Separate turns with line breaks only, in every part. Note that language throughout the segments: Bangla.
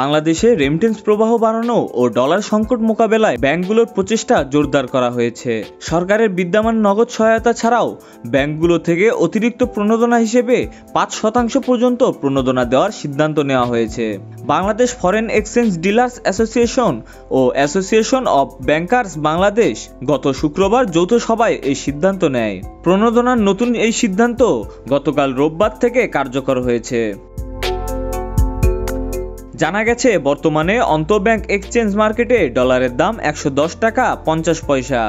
বাংলাদেশে রেমিটেন্স প্রবাহ বাড়ানো ও ডলার সংকট মোকাবেলায় ব্যাংকগুলোর প্রচেষ্টা জোরদার করা হয়েছে। সরকারের বিদ্যমান নগদ সহায়তা ছাড়াও ব্যাংকগুলো থেকে অতিরিক্ত প্রণোদনা হিসেবে 5% পর্যন্ত প্রণোদনা দেওয়ার সিদ্ধান্ত নেওয়া হয়েছে। Bangladesh foreign exchange dealers association ও অ্যাসোসিয়েশন অব ব্যাংকার্স বাংলাদেশ গত শুক্রবার যৌথ সভায় এই সিদ্ধান্ত নেয়। প্রণোদনার নতুন এই সিদ্ধান্ত গতকাল রোববার থেকে কার্যকর হয়েছে। জানা গেছে, বর্তমানে আন্তঃব্যাংক এক্সচেঞ্জ মার্কেটে ডলারের দাম 110 টাকা 50 পয়সা।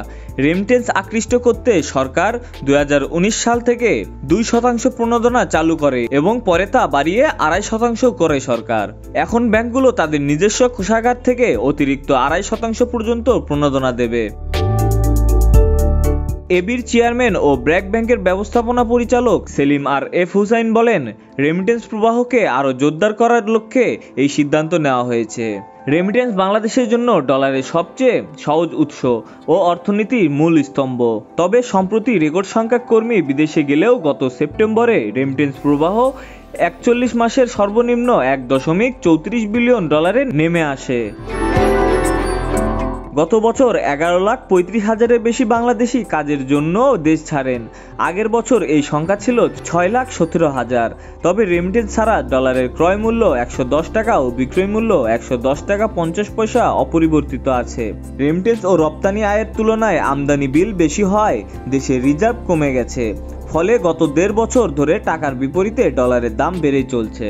রেমিটেন্স আকৃষ্ট করতে সরকার 2019 সাল থেকে 2% প্রণোদনা চালু করে এবং পরে তা বাড়িয়ে 2.5% করে সরকার। এখন ব্যাংকগুলো তাদের নিজস্ব কোষাগার থেকে অতিরিক্ত 2.5% পর্যন্ত প্রণোদনা দেবে। এবির চেয়ারম্যান ও ব্র্যাক ব্যাংকের ব্যবস্থাপনা পরিচালক সেলিম আর এফ হুসাইন বলেন, রেমিটেন্স প্রবাহকে আরও জোরদার করার লক্ষ্যে এই সিদ্ধান্ত নেওয়া হয়েছে। রেমিটেন্স বাংলাদেশের জন্য ডলারের সবচেয়ে সহজ উৎস ও অর্থনীতির মূল স্তম্ভ। তবে সম্প্রতি রেকর্ড সংখ্যক কর্মী বিদেশে গেলেও গত সেপ্টেম্বরে রেমিটেন্স প্রবাহ 41 মাসের সর্বনিম্ন 1.34 বিলিয়ন ডলারে নেমে আসে। গত বছর 11,35,000-এর বেশি বাংলাদেশি কাজের জন্য দেশ ছাড়েন। আগের বছর এই সংখ্যা ছিল 6,17,000। তবে রেমিটেন্স ছাড়া ডলারের ক্রয় মূল্য 110 টাকা ও বিক্রয় মূল্য 110 টাকা 50 পয়সা অপরিবর্তিত আছে। রেমিটেন্স ও রপ্তানি আয়ের তুলনায় আমদানি বিল বেশি হয়, দেশের রিজার্ভ কমে গেছে। ফলে গত 1.5 বছর ধরে টাকার বিপরীতে ডলারের দাম বেড়েই চলছে।